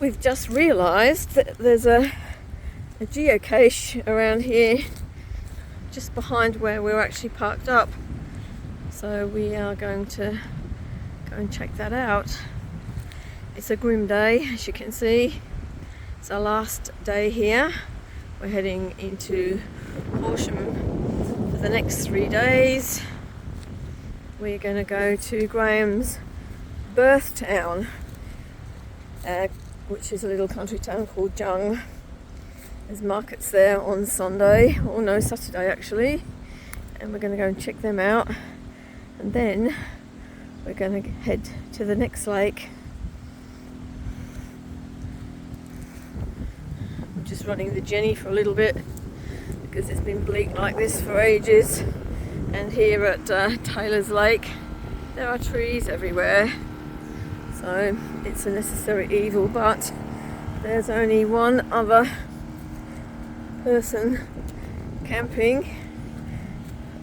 We've just realised that there's a geocache around here just behind where we're actually parked up. So we are going to go and check that out. It's a grim day, as you can see. It's our last day here. We're heading into Horsham for the next 3 days. We're going to go to Graham's birth town, which is a little country town called Jung. There's markets there on Sunday, or no, Saturday actually, and we're going to go and check them out, and then we're going to head to the next lake. I'm just running the Jenny for a little bit because it's been bleak like this for ages, and here at Taylor's Lake there are trees everywhere. So it's a necessary evil, but there's only one other person camping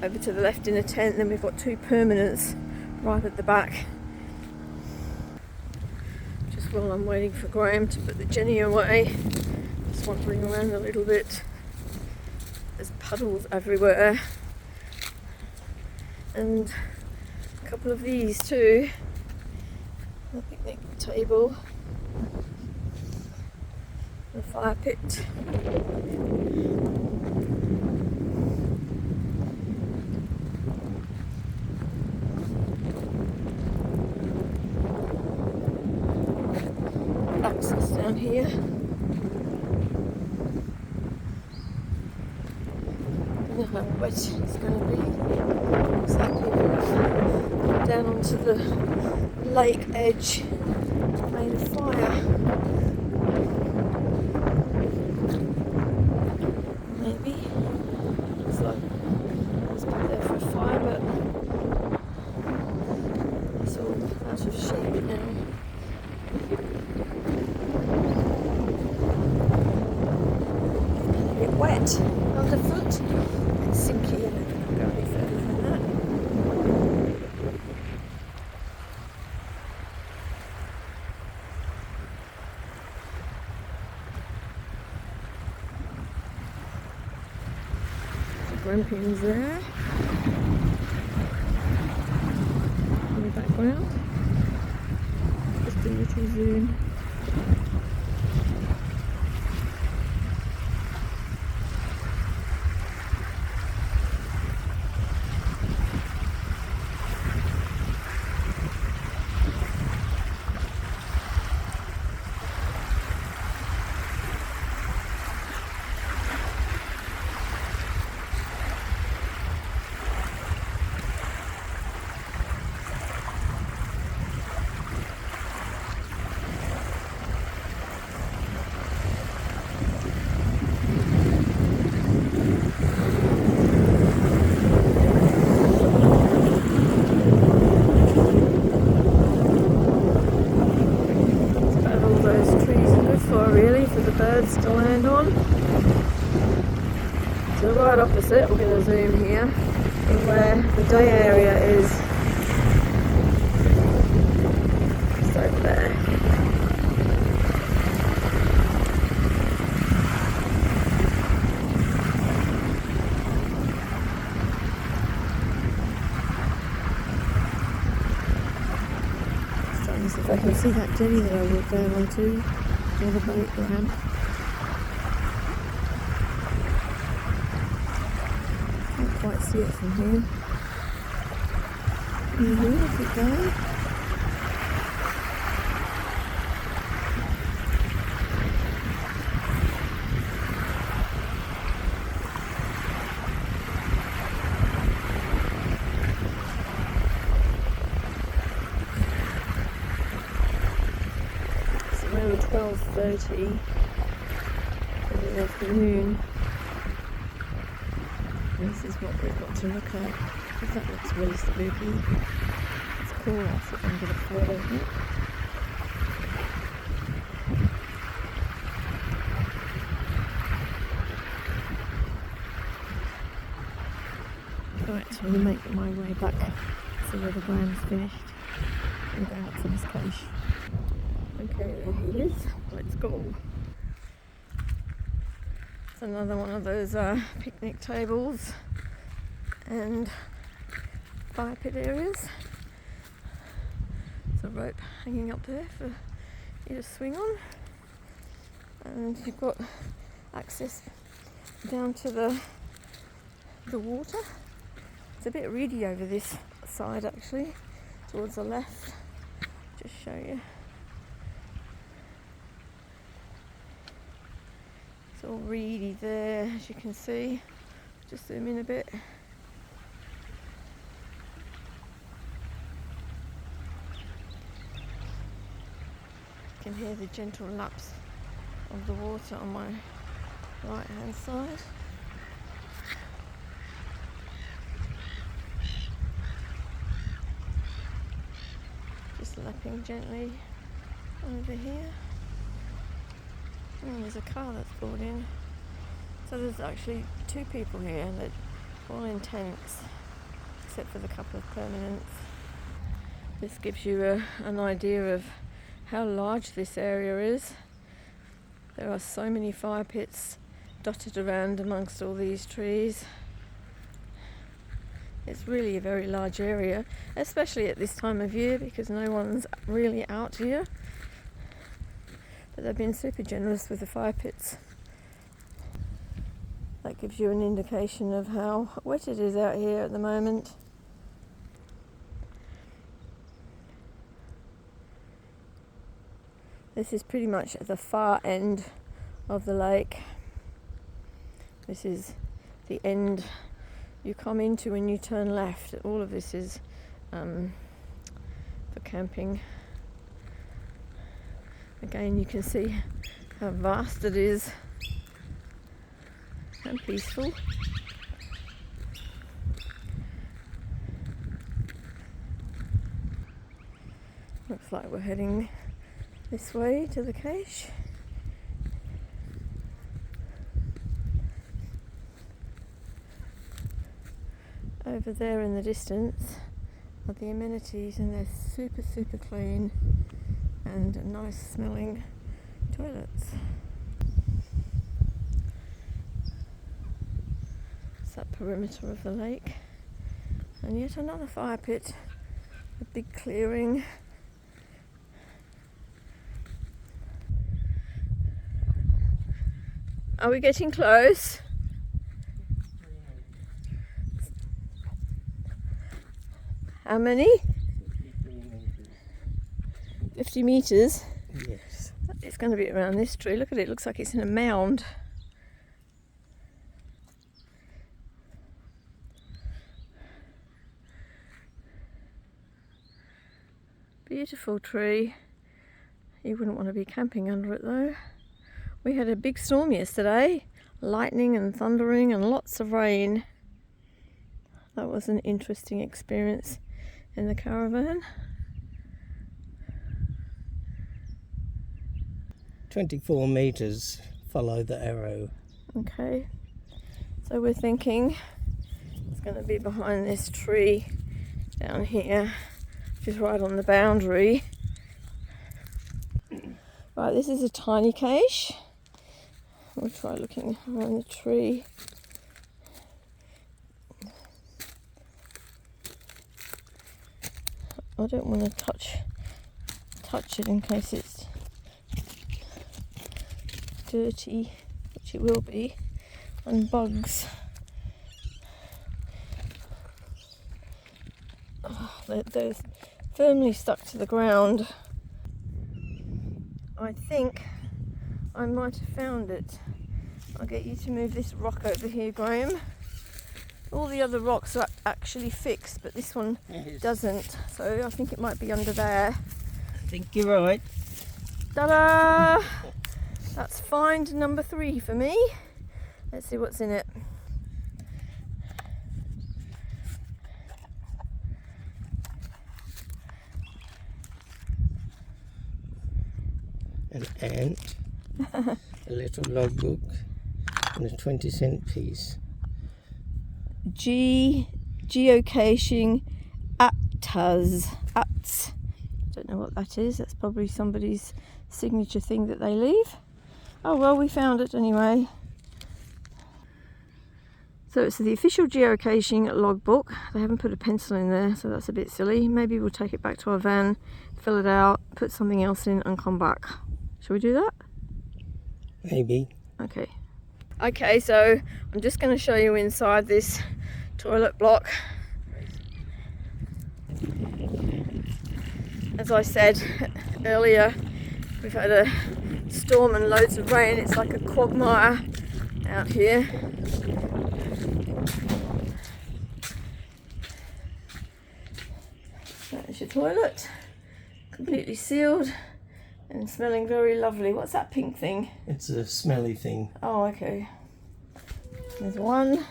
over to the left in a tent, then we've got 2 permanents right at the back. Just while I'm waiting for Graham to put the Jenny away, just wandering around a little bit. There's puddles everywhere, and a couple of these too. A picnic table, a fire pit. Access down here. I don't know how wet it's going to be. Looks like we've down onto the lake edge, made a fire. Maybe. Looks like it's been there for a fire, but it's all out of shape now. And a bit wet underfoot. It's sinky, and it can't go any further than that. Grampians there in the background, just a little zoom. Really, for the birds to land on. So right opposite, we're going to zoom here, is where the day area is. Just over there. Starting to see if I can see that Jenny that I walked down onto. Or the boat ramp. Can't quite see it from here. Keep going. Around 12:30 in the afternoon. This is what we've got to look at, because that looks really spooky. It's cool, I'll sit under the floor of it. Right, so I'm going to make my way back to where the Graham's finished and go out for this cache. Okay, there he is. Well, it's school. It's another one of those picnic tables and fire pit areas. There's a rope hanging up there for you to swing on, and you've got access down to the water. It's a bit reedy over this side actually, towards the left. Just show you. It's all reedy there, as you can see. Just zoom in a bit. You can hear the gentle laps of the water on my right hand side. Just lapping gently over here. Oh, there's a car that's pulled in. So there's actually 2 people here that all in tents, except for the couple of permanents. This gives you an idea of how large this area is. There are so many fire pits dotted around amongst all these trees. It's really a very large area, especially at this time of year because no one's really out here. But they've been super generous with the fire pits. That gives you an indication of how wet it is out here at the moment. This is pretty much at the far end of the lake. This is the end you come into when you turn left. All of this is for camping. Again, you can see how vast it is and peaceful. Looks like we're heading this way to the cache. Over there in the distance are the amenities, and they're super clean and nice smelling toilets. It's that perimeter of the lake, and yet another fire pit, a big clearing. Are we getting close? How many? 50 metres? Yes. It's going to be around this tree. Look at it, it looks like it's in a mound. Beautiful tree. You wouldn't want to be camping under it though. We had a big storm yesterday, lightning and thundering and lots of rain. That was an interesting experience in the caravan. 24 metres, follow the arrow. Okay, so we're thinking it's going to be behind this tree down here, which is right on the boundary. Right, this is a tiny cache. We'll try looking around the tree. I don't want to touch it in case it's dirty, which it will be, and bugs. Oh, they're firmly stuck to the ground. I think I might have found it. I'll get you to move this rock over here, Graham. All the other rocks are actually fixed, but this one doesn't. So I think it might be under there. I think you're right. Ta-da! That's find number 3 for me. Let's see what's in it. An ant, a little logbook, and a 20-cent piece. Geocaching ATS. Don't know what that is. That's probably somebody's signature thing that they leave. Oh well, we found it anyway. So it's the official geocaching logbook. They haven't put a pencil in there, so that's a bit silly. Maybe we'll take it back to our van, fill it out, put something else in and come back. Shall we do that? Maybe. Okay. Okay, so I'm just going to show you inside this toilet block. As I said earlier, we've had a storm and loads of rain. It's like a quagmire out here. That's your toilet, completely sealed and smelling very lovely. What's that pink thing? It's a smelly thing. Oh, okay. There's one.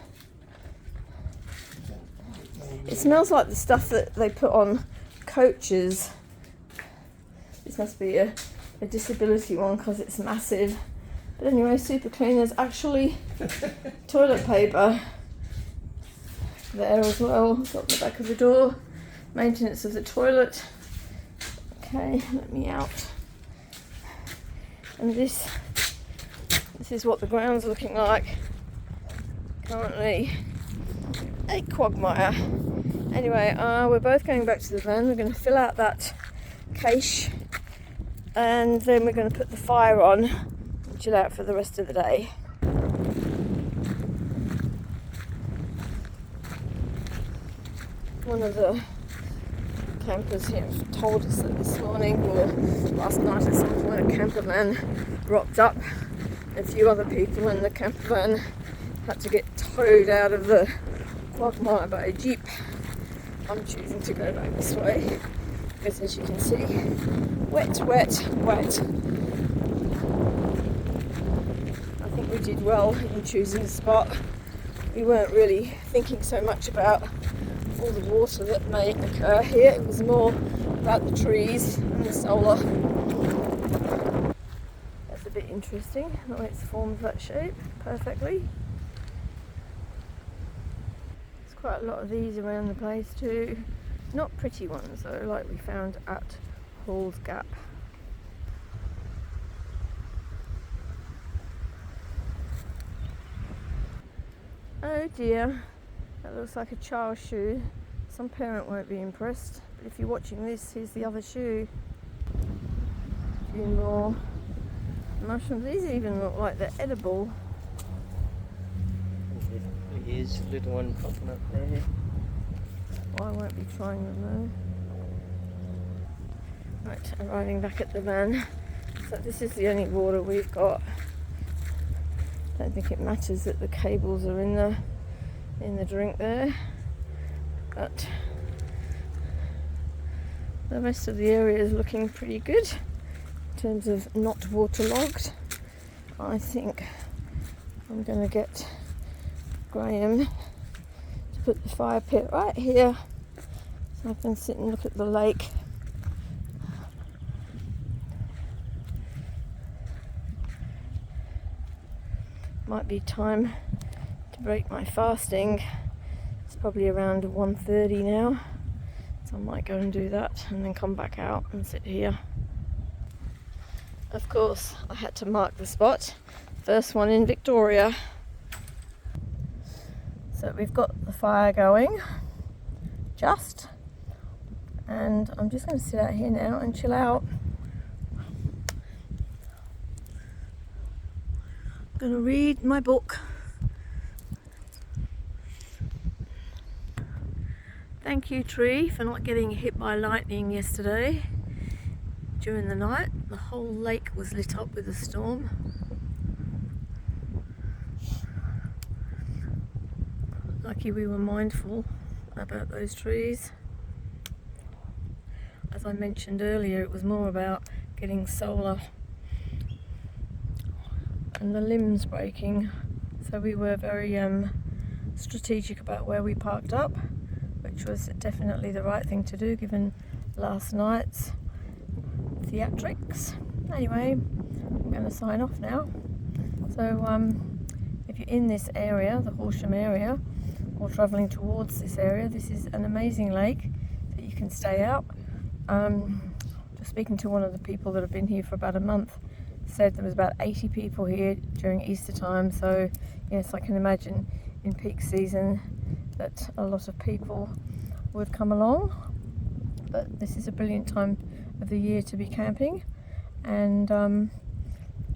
It smells like the stuff that they put on coaches. This must be a disability one because it's massive. But anyway, super clean. There's actually toilet paper there as well. Got the back of the door. Maintenance of the toilet. Okay, let me out. And this is what the ground's looking like. Currently a quagmire. Anyway, we're both going back to the van. We're going to fill out that cache and then we're going to put the fire on and chill out for the rest of the day. One of the campers here told us that this morning or last night at some point a camper van rocked up. A few other people in the camper van had to get towed out of the quagmire by a jeep. I'm choosing to go back this way because, as you can see, wet, wet, wet. I think we did well in choosing a spot. We weren't really thinking so much about all the water that may occur here. It was more about the trees and the solar. That's a bit interesting, the way it's formed that shape perfectly. There's quite a lot of these around the place too. Not pretty ones though, like we found at Hall's Gap. Oh dear. That looks like a child's shoe. Some parent won't be impressed, but if you're watching this, here's the other shoe. A few more mushrooms. These even look like they're edible. Here's a little one popping up there. Well, I won't be trying them though. Right, arriving back at the van. So this is the only water we've got. Don't think it matters that the cables are in the drink there, but the rest of the area is looking pretty good in terms of not waterlogged. I think I'm going to get Graham to put the fire pit right here so I can sit and look at the lake. Might be time to break my fasting. It's probably around 1:30 now, so I might go and do that and then come back out and sit here. Of course, I had to mark the spot. First one in Victoria. So we've got the fire going, and I'm just going to sit out here now and chill out. I'm going to read my book. Thank you, tree, for not getting hit by lightning yesterday during the night. The whole lake was lit up with a storm. Lucky we were mindful about those trees. As I mentioned earlier, it was more about getting solar and the limbs breaking, so we were very strategic about where we parked up, which was definitely the right thing to do given last night's theatrics. Anyway, I'm going to sign off now. So if you're in this area, the Horsham area, or travelling towards this area, this is an amazing lake that you can stay out. speaking to one of the people that have been here for about a month, said there was about 80 people here during Easter time. So yes, I can imagine in peak season that a lot of people would come along. But this is a brilliant time of the year to be camping, and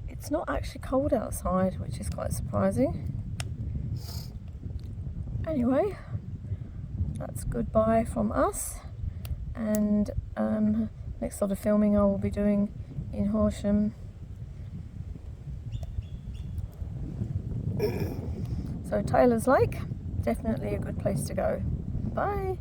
it's not actually cold outside, which is quite surprising. Anyway, that's goodbye from us, and next lot of filming I will be doing in Horsham. So Taylor's Lake, definitely a good place to go. Bye.